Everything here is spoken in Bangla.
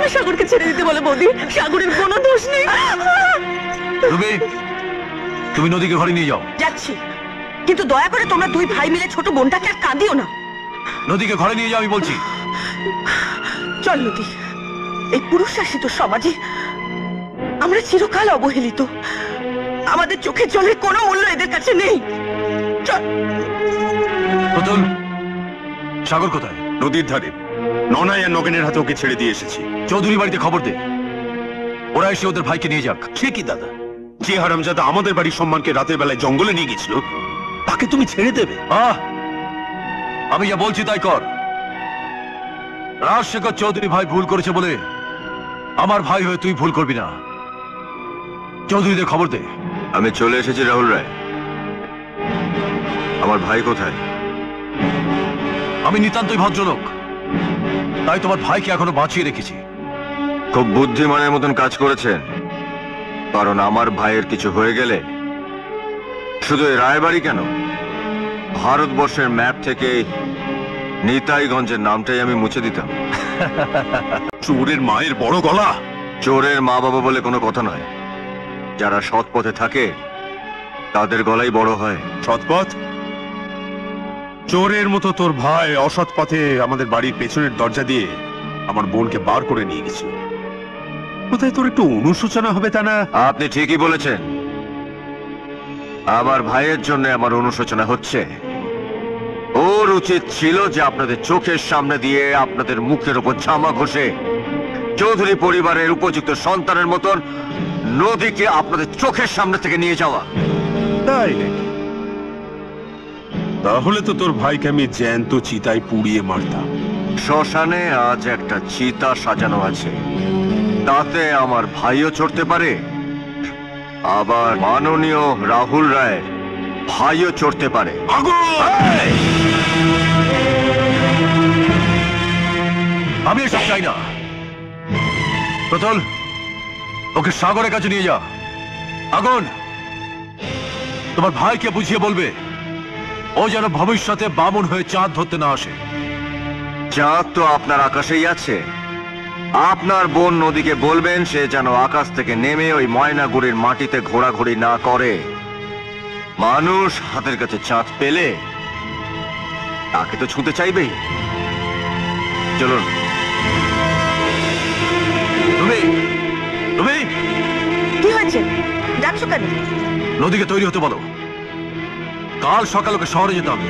তুমি সাগরকে ছেড়ে দিতে বলো বৌদি, সাগরের কোনো দোষ নেই। তুমি নদীকে ঘরে নিয়ে যাও। যাচ্ছি, কিন্তু দয়া করে তোমরা দুই ভাই মিলে ছোট বোনটাকে আর কাঁদিও না। নদীকে ঘরে নিয়ে যাও আমি বলছি। চল নদী, এই পুরুষ শাসিত সমাজে আমরা চিরকাল অবহেলিত। আমাদের চোখের জলের কোনো মূল্য এদের কাছে নেই। চল। প্রতুল, সাগর কোথায়? নদীর ধারে ননাই আর নগেনের হাতে ওকে ছেড়ে দিয়ে এসেছি। চৌধুরী বাড়িতে খবর দে, ওরা এসে ওদের ভাইকে নিয়ে যাক। সে কি দাদা, যে হারামজাদা আমাদের বাড়ির সম্মানকে রাতের বেলায় জঙ্গলে নিয়ে গেছিল, তাকে তুমি ছেড়ে দেবে? আমি যা বলছি তাই কর। রাজশেখর চৌধুরী ভাই ভুল করেছে বলে আমার ভাই হয়ে তুই ভুল করবি না। চৌধুরীদের খবর দে। আমি চলে এসেছি রাহুল রায়। আমার ভাই কোথায়? আমি নিতান্তই ভদ্রলোক, তাই তোমার ভাইকে এখনো বাঁচিয়ে রেখেছি। খুব বুদ্ধিমানের মতন কাজ করেছেন, কারণ আমার ভাইয়ের কিছু হয়ে গেলে শুধু এই রায়বাড়ি কেন, ভারতবর্ষের ম্যাপ থেকে নিতাইগঞ্জের নামটাই আমি মুছে দিতাম। চোরের মায়ের বড় গলা। চোরের মা বাবা বলে কোনো কথা নয়, যারা সৎ পথে থাকে তাদের গলাই বড় হয়। সৎপথ? চোরের মতো তোর ভাই অসৎ পথে আমাদের বাড়ির পেছনের দরজা দিয়ে আমার বোনকে বার করে নিয়ে গেছিল। কোথায় তোর একটু অনুশোচনা হবে তা না? আপনি ঠিকই বলেছেন, আমার ভাইয়ের জন্য আমার অনুশোচনা হচ্ছে। ওর উচিত ছিল যে আপনাদের চোখের সামনে দিয়ে আপনাদের মুখের উপর জামা ঘষে চৌধুরী পরিবারের উপযুক্ত সন্তানের মতন নদীকে আপনাদের চোখের সামনে থেকে নিয়ে যাওয়া। তাই নাকি? তাহলে তো তোর ভাইকে আমি জ্যান্ত চিতায় পুড়িয়ে মারতাম। শ্মশানে আজ একটা চিতা সাজানো আছে, তাতে আমার ভাইও চড়তে পারে, আবার মাননীয় রাহুল রায় ভাইও চড়তে পারে। আমি এসব চাই না। প্রতুল, ওকে সাগরের কাছে নিয়ে যা। আগুন, তোমার ভাইকে বুঝিয়ে বলবে ও যেন ভবিষ্যতে বামুন হয়ে চাঁদ ধরতে না আসে। চাঁদ তো আপনার আকাশেই আছে। আপনার বোন নদীকে বলবেন সে যেন আকাশ থেকে নেমে ওই ময়নাগুড়ির মাটিতে ঘোরাঘুরি না করে। মানুষ হাতের কাছে চাঁদ পেলে তাকে তো ছুঁতে চাইবেই। চলুন। তুমি কি হয়েছে, ডাকছো কেন? নদীকে তৈরি হতে বলো, কাল সকাল ওকে শহরে যেতে হবে।